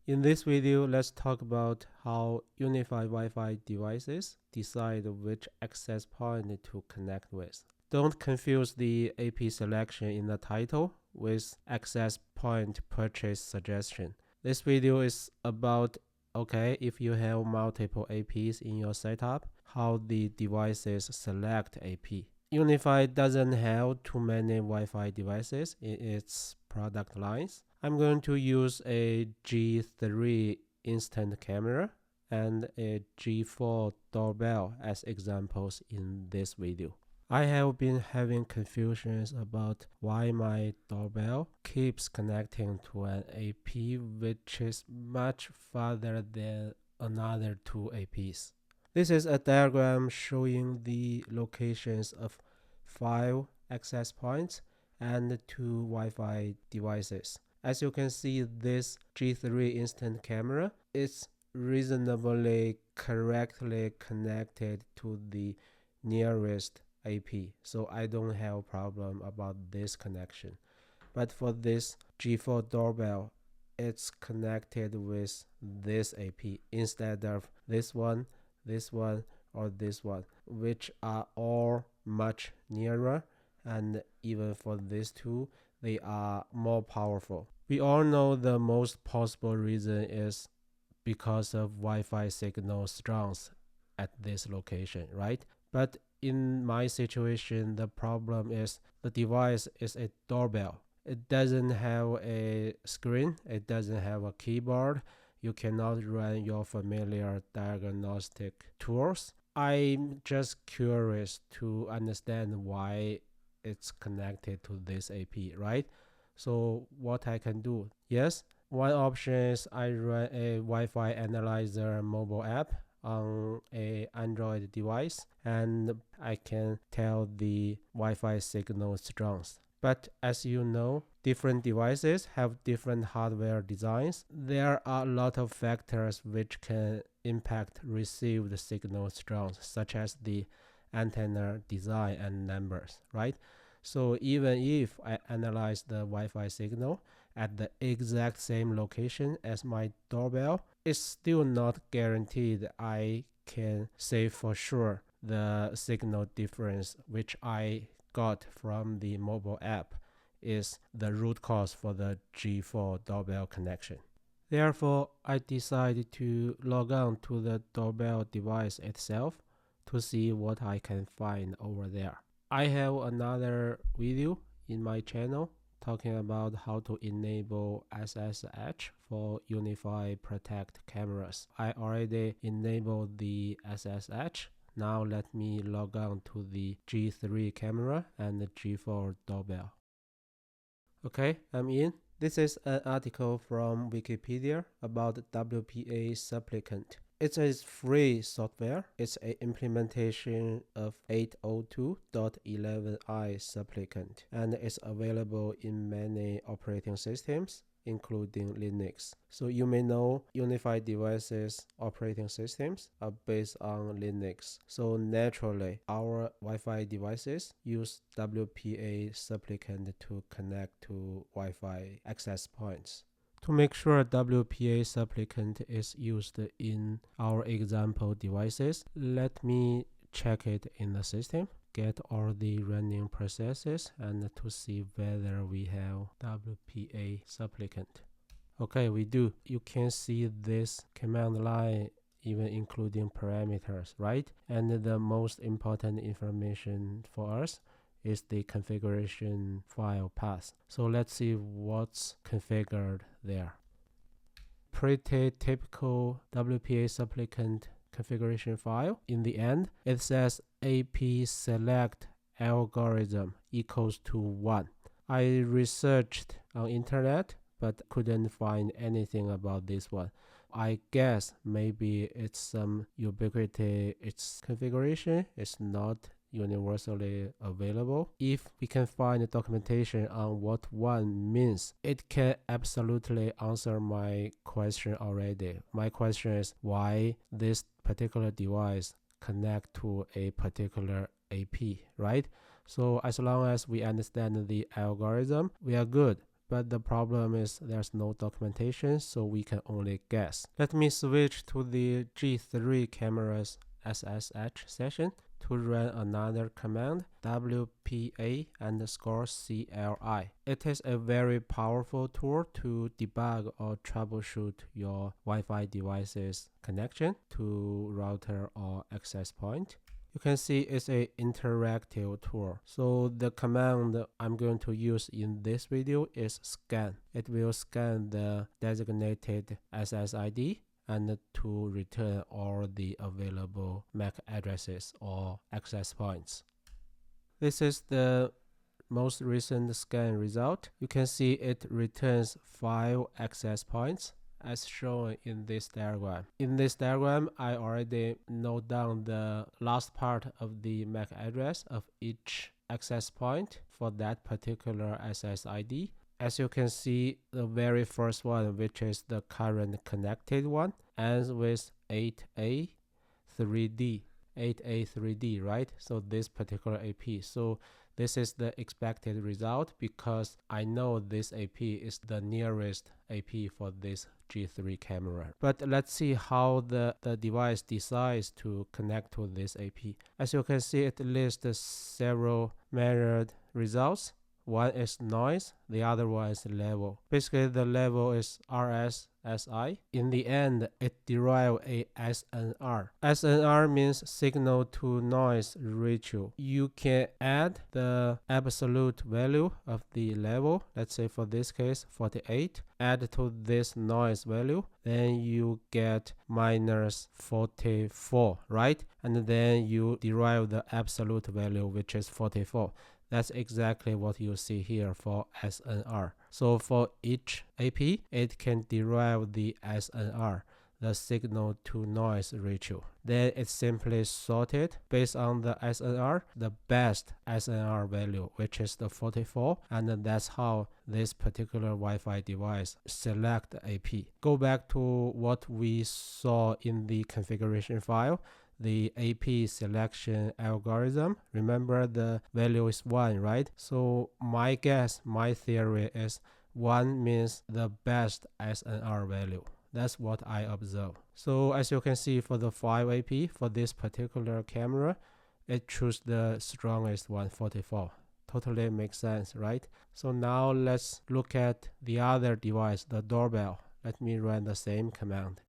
In this video, let's talk about how UniFi Wi-Fi devices decide which access point to connect with. Don't confuse the AP selection in the title with access point purchase suggestion. This video is about, if you have multiple APs in your setup, how the devices select AP. UniFi doesn't have too many Wi-Fi devices in its product lines. I'm going to use a G3 instant camera and a G4 doorbell as examples in this video. I have been having confusions about why my doorbell keeps connecting to an AP which is much farther than another two APs. This is a diagram showing the locations of 5 access points and 2 Wi-Fi devices. As you can see, this G3 instant camera is reasonably correctly connected to the nearest AP, so I don't have a problem about this connection. But for this G4 doorbell, it's connected with this AP instead of this one, or this one, which are all much nearer, and even for these two, they are more powerful. We all know the most possible reason is because of Wi-Fi signal strength at this location, right? But in my situation, the problem is the device is a doorbell. It doesn't have a screen, it doesn't have a keyboard. You cannot run your familiar diagnostic tools. I'm just curious to understand why it's connected to this AP, right? So what I can do? Yes, one option is I run a Wi-Fi analyzer mobile app on a Android device, and I can tell the Wi-Fi signal strength. But as you know, different devices have different hardware designs. There are a lot of factors which can impact received signal strength, such as the antenna design and numbers, right? So even if I analyze the Wi-Fi signal at the exact same location as my doorbell, it's still not guaranteed I can say for sure the signal difference which I got from the mobile app is the root cause for the G4 doorbell connection. Therefore, I decided to log on to the doorbell device itself to see what I can find over there. I have another video in my channel talking about how to enable SSH for UniFi Protect cameras. I already enabled the SSH. Now let me log on to the G3 camera and the G4 doorbell. Okay, I'm in. This is an article from Wikipedia about WPA supplicant. It's a free software. It's an implementation of 802.11i supplicant, and it's available in many operating systems, including Linux. So you may know UniFi devices operating systems are based on Linux. So naturally, our Wi-Fi devices use WPA supplicant to connect to Wi-Fi access points. To make sure WPA supplicant is used in our example devices, let me check it in the system, get all the running processes, and to see whether we have WPA supplicant. Okay, we do. You can see this command line even including parameters, right? And the most important information for us is the configuration file path. So let's see what's configured there. Pretty typical WPA supplicant configuration file. In the end, it says AP select algorithm equals to 1. I researched on internet but couldn't find anything about this one. I guess maybe it's some Ubiquiti, its configuration is not universally available. If we can find documentation on what one means, it can absolutely answer my question already. My question is why this particular device connect to a particular AP, right? So as long as we understand the algorithm, we are good. but the problem is there's no documentation, so we can only guess. Let me switch to the G3 camera's SSH session to run another command, WPA_CLI. It is a very powerful tool to debug or troubleshoot your Wi-Fi device's connection to router or access point. You can see it's an interactive tool. So the command I'm going to use in this video is scan. It will scan the designated SSID and to return all the available MAC addresses or access points. This is the most recent scan result. You can see it returns 5 access points as shown in this diagram. In this diagram, I already note down the last part of the MAC address of each access point for that particular SSID. As you can see, the very first one, which is the current connected one, ends with 8A3D. 8A3D, right? So this particular AP. So this is the expected result because I know this AP is the nearest AP for this G3 camera. But let's see how the device decides to connect to this AP. As you can see, it lists several measured results. One is noise, the other one is level. Basically, the level is RSSI. In the end, it derives a SNR. SNR means signal to noise ratio. You can add the absolute value of the level, let's say for this case 48, add to this noise value, then you get minus 44, right? And then you derive the absolute value, which is 44. That's exactly what you see here for SNR. So for each AP, it can derive the SNR, the signal to noise ratio. Then it's simply sorted based on the SNR, the best SNR value, which is the 44, and that's how this particular Wi-Fi device select the AP. Go back to what we saw in the configuration file. The AP selection algorithm. Remember the value is 1, right? So my guess, my theory is 1 means the best SNR value. That's what I observe. So as you can see for the 5 AP, for this particular camera, it chose the strongest one, 44. Totally makes sense, right? So now let's look at the other device, the doorbell. Let me run the same command.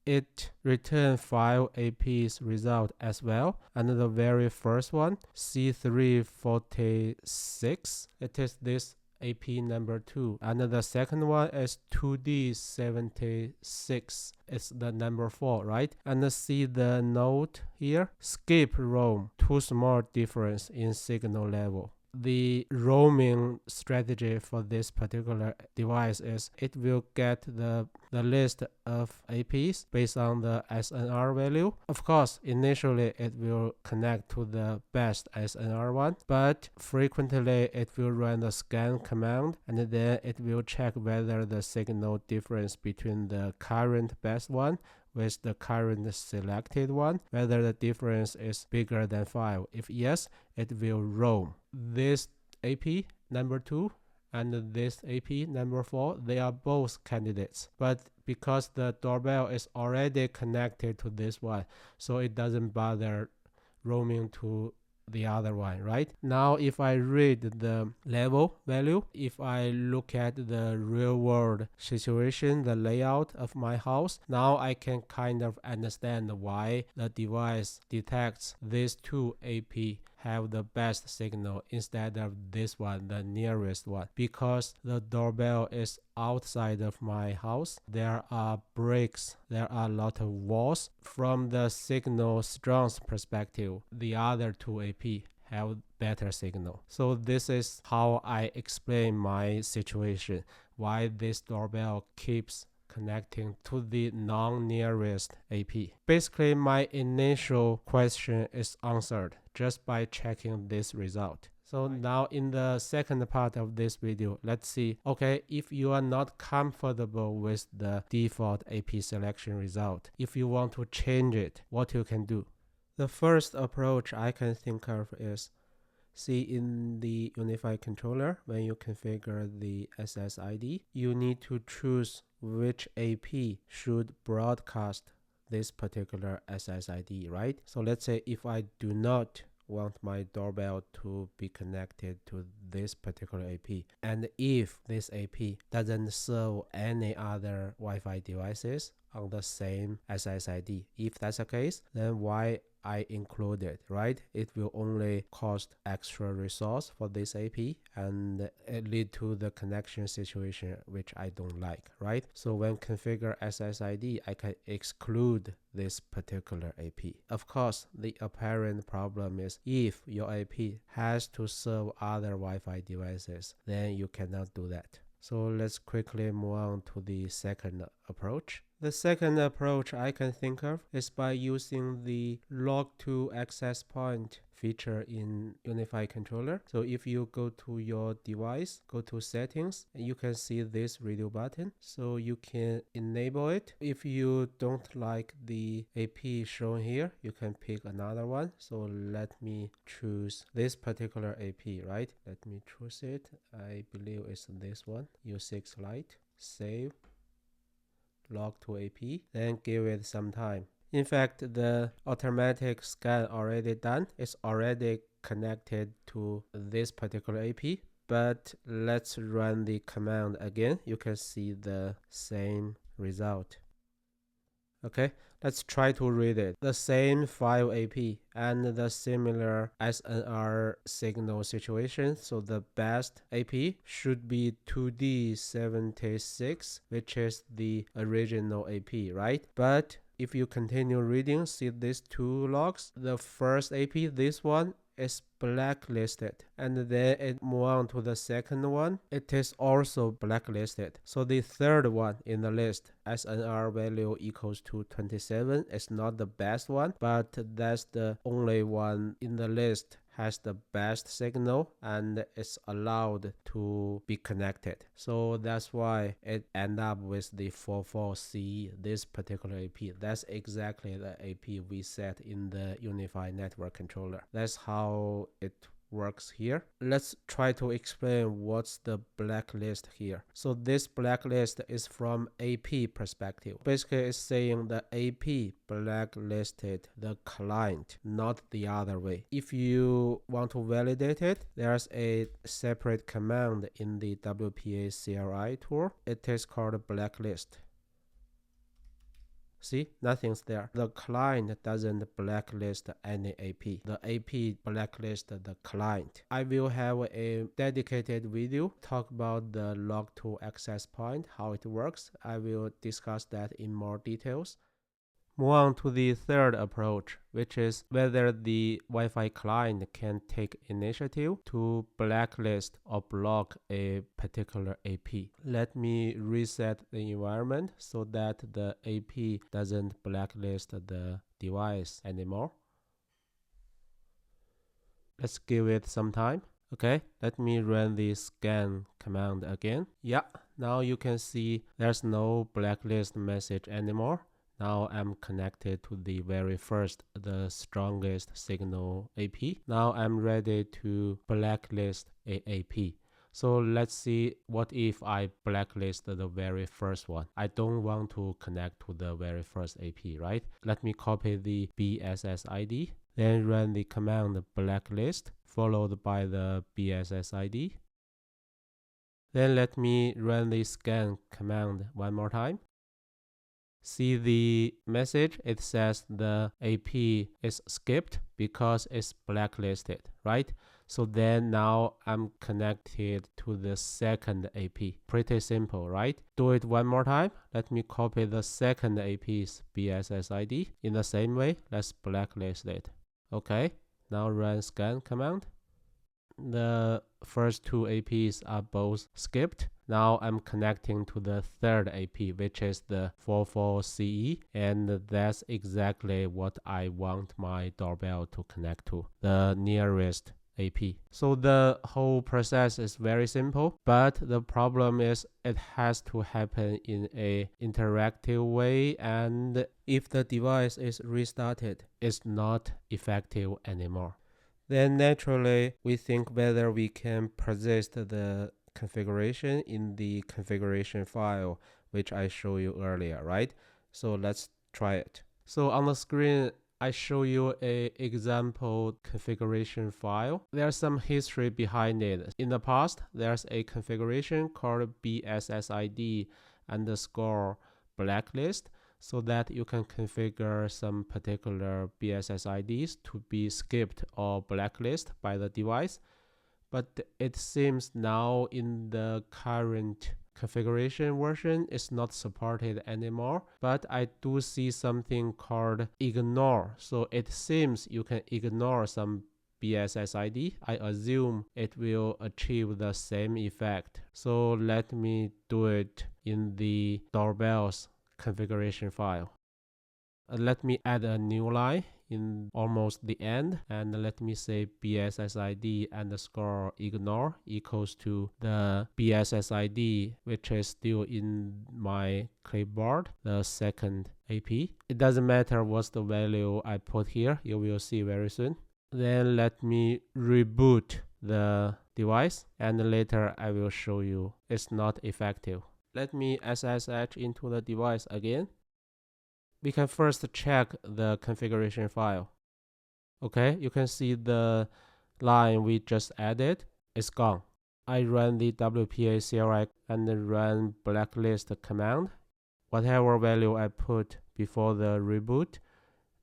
It returned 5 AP's result as well, and the very first one, C346, it is this AP number 2, and the second one is 2D76, it's the number 4, right? And see the note here, skip roam, too small difference in signal level. The roaming strategy for this particular device is it will get the list of APs based on the SNR value. Of course, initially it will connect to the best SNR one, but frequently it will run the scan command and then it will check whether the signal difference between the current best one with the current selected one, whether the difference is bigger than 5. If yes, it will roam. This AP number 2 and this AP number 4, they are both candidates. But because the doorbell is already connected to this one, so it doesn't bother roaming to the other one, right? Now if I read the level value, if I look at the real world situation, the layout of my house, now I can kind of understand why the device detects these 2 AP have the best signal instead of this one, the nearest one, because the doorbell is outside of my house. There are bricks, there are a lot of walls. From the signal strength perspective, the other 2 AP have better signal. So this is how I explain my situation, why this doorbell keeps connecting to the non-nearest AP. Basically, my initial question is answered just by checking this result. So now in the second part of this video, let's see, okay, if you are not comfortable with the default AP selection result, if you want to change it, what you can do. The first approach I can think of is See, in the UniFi controller, when you configure the SSID, you need to choose which AP should broadcast this particular SSID, right? So let's say if I do not want my doorbell to be connected to this particular AP, and if this AP doesn't serve any other Wi-Fi devices on the same SSID, if that's the case, then why I include it, right? It will only cost extra resource for this AP and it lead to the connection situation which I don't like, right? So when configure SSID, I can exclude this particular AP. Of course, the apparent problem is if your AP has to serve other Wi-Fi devices, then you cannot do that. So let's quickly move on to the second approach. The second approach I can think of is by using the log to access point feature in UniFi controller. So if you go to your device, go to settings, you can see this radio button. So you can enable it. If you don't like the AP shown here, you can pick another one. So let me choose this particular AP, right? Let me choose it. I believe it's this one, U6 Lite. Save. Log to AP, then give it some time. In fact, the automatic scan already done. It's already connected to this particular AP, but let's run the command again. You can see the same result. Okay, let's try to read it. The same file AP and the similar SNR signal situation. So the best AP should be 2D76, which is the original AP, right? But if you continue reading, see these two logs. The first AP, this one, is blacklisted, and then it move on to the second one. It is also blacklisted. So the third one in the list, SNR value equals to 27, is not the best one, but that's the only one in the list has the best signal and it's allowed to be connected. So that's why it end up with the 44CE, this particular AP. That's exactly the AP we set in the UniFi network controller. That's how it works here. Let's try to explain what's the blacklist here. So this blacklist is from AP perspective. Basically, it's saying the AP blacklisted the client, not the other way. If you want to validate it, there's a separate command in the WPA CLI tool. It is called blacklist. See, nothing's there. The client doesn't blacklist any AP. The AP blacklists the client. I will have a dedicated video talk about the log to access point, how it works. I will discuss that in more details. Move on to the third approach, which is whether the Wi-Fi client can take initiative to blacklist or block a particular AP. Let me reset the environment so that the AP doesn't blacklist the device anymore. Let's give it some time. Okay, let me run the scan command again. Yeah, now you can see there's no blacklist message anymore. Now I'm connected to the very first, the strongest signal AP. Now I'm ready to blacklist a AP. So let's see what if I blacklist the very first one. I don't want to connect to the very first AP, right? Let me copy the BSSID, then run the command blacklist, followed by the BSSID. Then let me run the scan command one more time. See the message, it says the AP is skipped because it's blacklisted, right? So then now I'm connected to the second AP. Pretty simple, right? Do it one more time. Let me copy the second AP's BSSID. In the same way, let's blacklist it. Okay, now run scan command. The first two APs are both skipped. Now I'm connecting to the third AP, which is the 44CE, and that's exactly what I want my doorbell to connect to, the nearest AP. So the whole process is very simple, but the problem is it has to happen in a interactive way, and if the device is restarted, it's not effective anymore. Then naturally, we think whether we can persist the configuration in the configuration file, which I showed you earlier, right? So let's try it. So on the screen, I show you a example configuration file. There's some history behind it. In the past, there's a configuration called BSSID underscore blacklist, so that you can configure some particular BSSIDs to be skipped or blacklist by the device. But it seems now in the current configuration version it's not supported anymore, but I do see something called ignore. So it seems you can ignore some BSSID. I assume it will achieve the same effect. So let me do it in the doorbells configuration file. Let me add a new line in almost the end, and let me say BSSID underscore ignore equals to the BSSID, which is still in my clipboard, the second AP. It doesn't matter what's the value I put here, you will see very soon. Then let me reboot the device, and later I will show you it's not effective. Let me SSH into the device again. We can first check the configuration file. Okay, you can see the line we just added is gone. I run the WPA CLI and run blacklist command. Whatever value I put before the reboot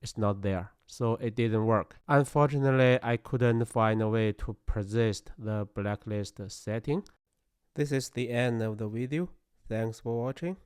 is not there, so it didn't work. Unfortunately, I couldn't find a way to persist the blacklist setting. This is the end of the video. Thanks for watching.